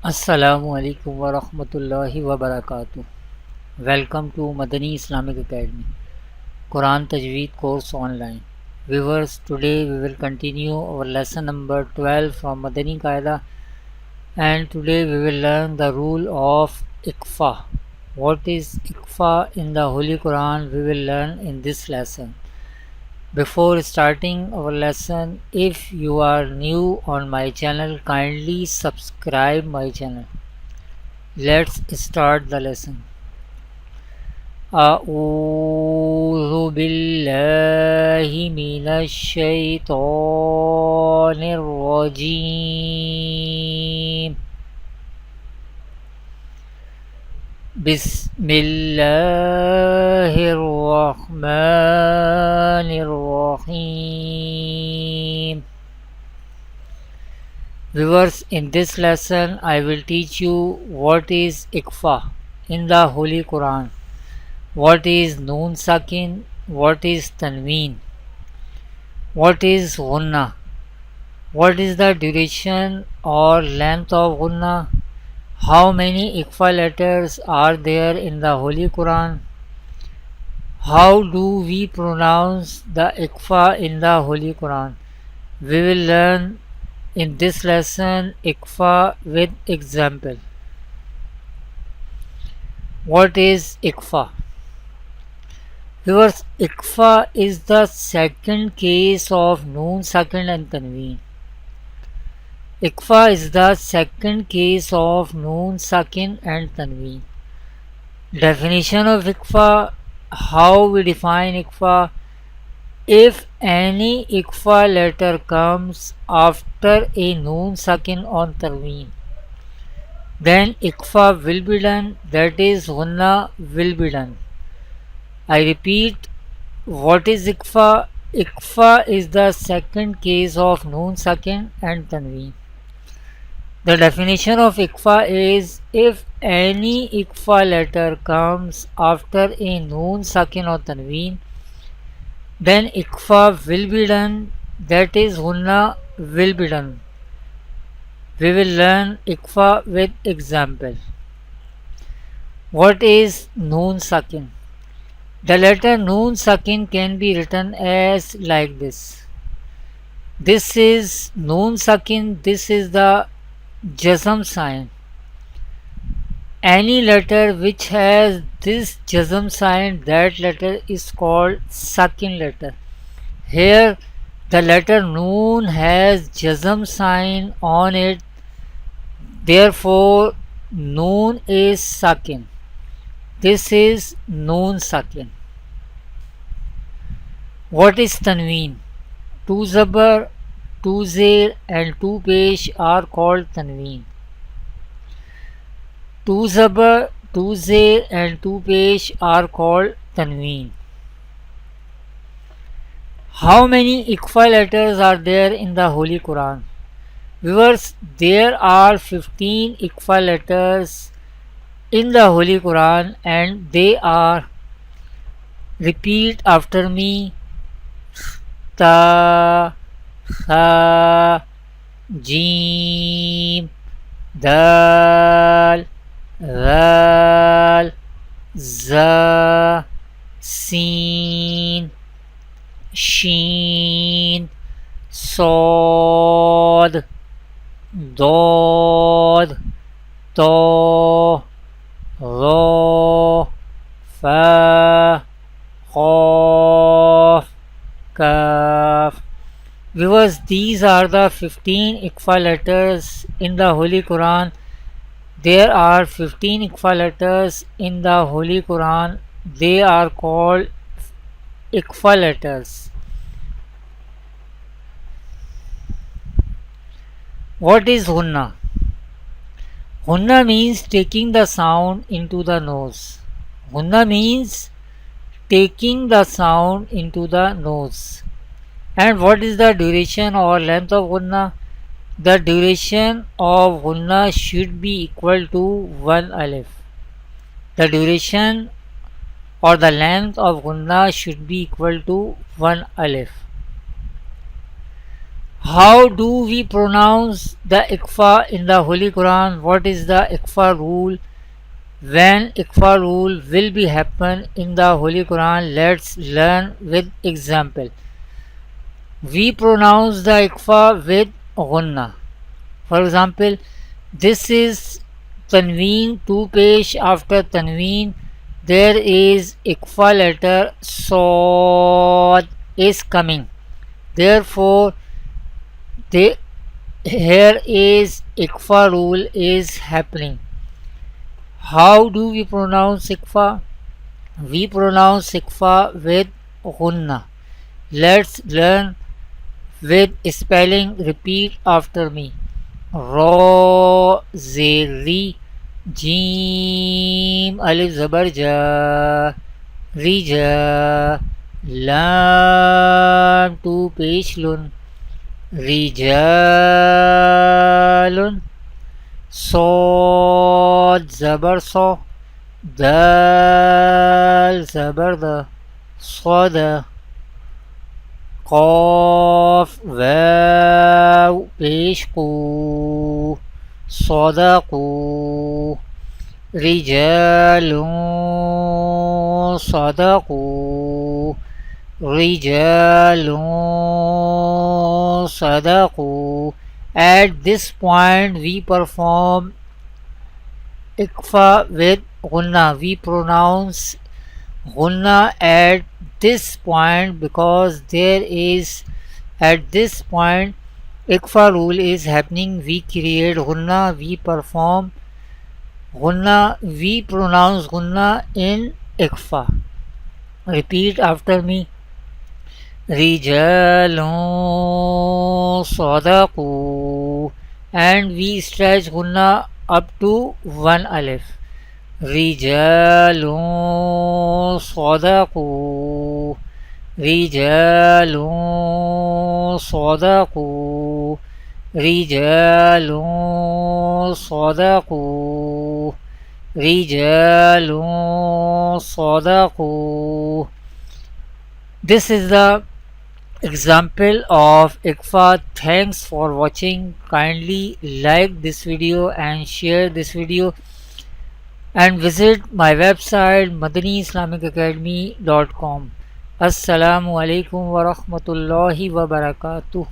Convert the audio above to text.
Assalamu alaikum warahmatullahi wabarakatuh. Welcome to Madani Islamic Academy, Quran Tajweed course online. Viewers, today we will continue our lesson number 12 from Madani Qaida, and today we will learn the rule of Ikhfa. What is Ikhfa in the Holy Quran we will learn in this lesson. Before starting our lesson, if you are new on my channel, kindly subscribe my channel. Let's start the lesson. أعوذ بالله من الشيطان الرجيم. بسم الله الرحمن الرحيم. Viewers, in this lesson I will teach you what is Ikhfa in the Holy Quran, what is Noon Sakin, what is Tanween, what is unna, what is the duration or length of unna, how many Ikhfa letters are there in the Holy Quran, how do we pronounce the Ikhfa in the Holy Quran. We will learn in this lesson Ikhfa with example. What is Ikhfa? Viewers, Ikhfa is the second case of Noon Sakin and Tanween. Ikhfa is the second case of Noon Sakin and Tanween. Definition of Ikhfa: how we define Ikhfa? If any Ikhfa letter comes after a Noon Sakin on Tanween, then Ikhfa will be done, that is unna will be done. I repeat, what is Ikhfa? Ikhfa is the second case of Noon Sakin and Tanween. The definition of Ikhfa is if any Ikhfa letter comes after a Noon Sakin or Tanween, then Ikhfa will be done, that is unna will be done. We will learn Ikhfa with example. What is Noon Sakin? The letter Noon Sakin can be written as like this. This is Noon Sakin, this is the Jazm sign. Any letter which has this Jazm sign, that letter is called Sakin letter. Here the letter Noon has Jazm sign on it, therefore Noon is Sakin. This is Noon Sakin. What is Tanween? Two Zabar, two Zer and two Pesh are called Tanween. Two Zabar, two Zer and two Pesh are called Tanween. How many Ikhfa letters are there in the Holy Quran? Viewers, there are 15 Ikhfa letters in the Holy Quran, and they are, repeat after me, Ta, Ha, Jim, Dal, Ral, Za, Sin, Sheen, Sod, Dod, To, Ro, Fa, Qaf, Kaf. Viewers, these are the 15 Ikhfa letters in the Holy Quran. There are 15 Ikhfa letters in the Holy Quran. They are called Ikhfa letters. What is unna? Unna means taking the sound into the nose. Unna means taking the sound into the nose. And what is the duration or length of unna? The duration of unna should be equal to 1 alif. The duration or the length of unna should be equal to 1 alif. How do we pronounce the Ikhfa in the Holy Quran? What is the Ikhfa rule? When Ikhfa rule will be happen in the Holy Quran? Let's learn with example. We pronounce the Ikhfa with unna. For example, this is Tanween, two pesh after Tanween. There is Ikhfa letter Sod is coming. Therefore, here is Ikhfa rule is happening. How do we pronounce Ikhfa? We pronounce Ikhfa with unna. Let's learn with spelling. Repeat after me. Ro, Zeri, Jim, Alif Zabar Ja, Rija, Lam, two Peshlun, Rijalun, Sod, Zabar So, Dal, Zabar Da, Soda, قاف واو پیش قو صدقوا رجال صدقوا رجال صدقوا. At this point we perform Ikhfa with Gunna. We pronounce Gunna at this point because there is at this point Ikhfa rule is happening. We create Gunna, we perform Gunna, we pronounce Gunna in Ikhfa. Repeat after me. Rijalun Sadaqu, and we stretch Gunna up to one alif. Rijalun Sadaqu, Rijalun Sadaqu, Rijalun Sadaqu, Rijalun Sadaqu. This is the example of Ikhfa. Thanks for watching. Kindly like this video and share this video, and visit my website madaniislamicacademy.com. Assalamu alaikum wa rahmatullahi wa barakatuh.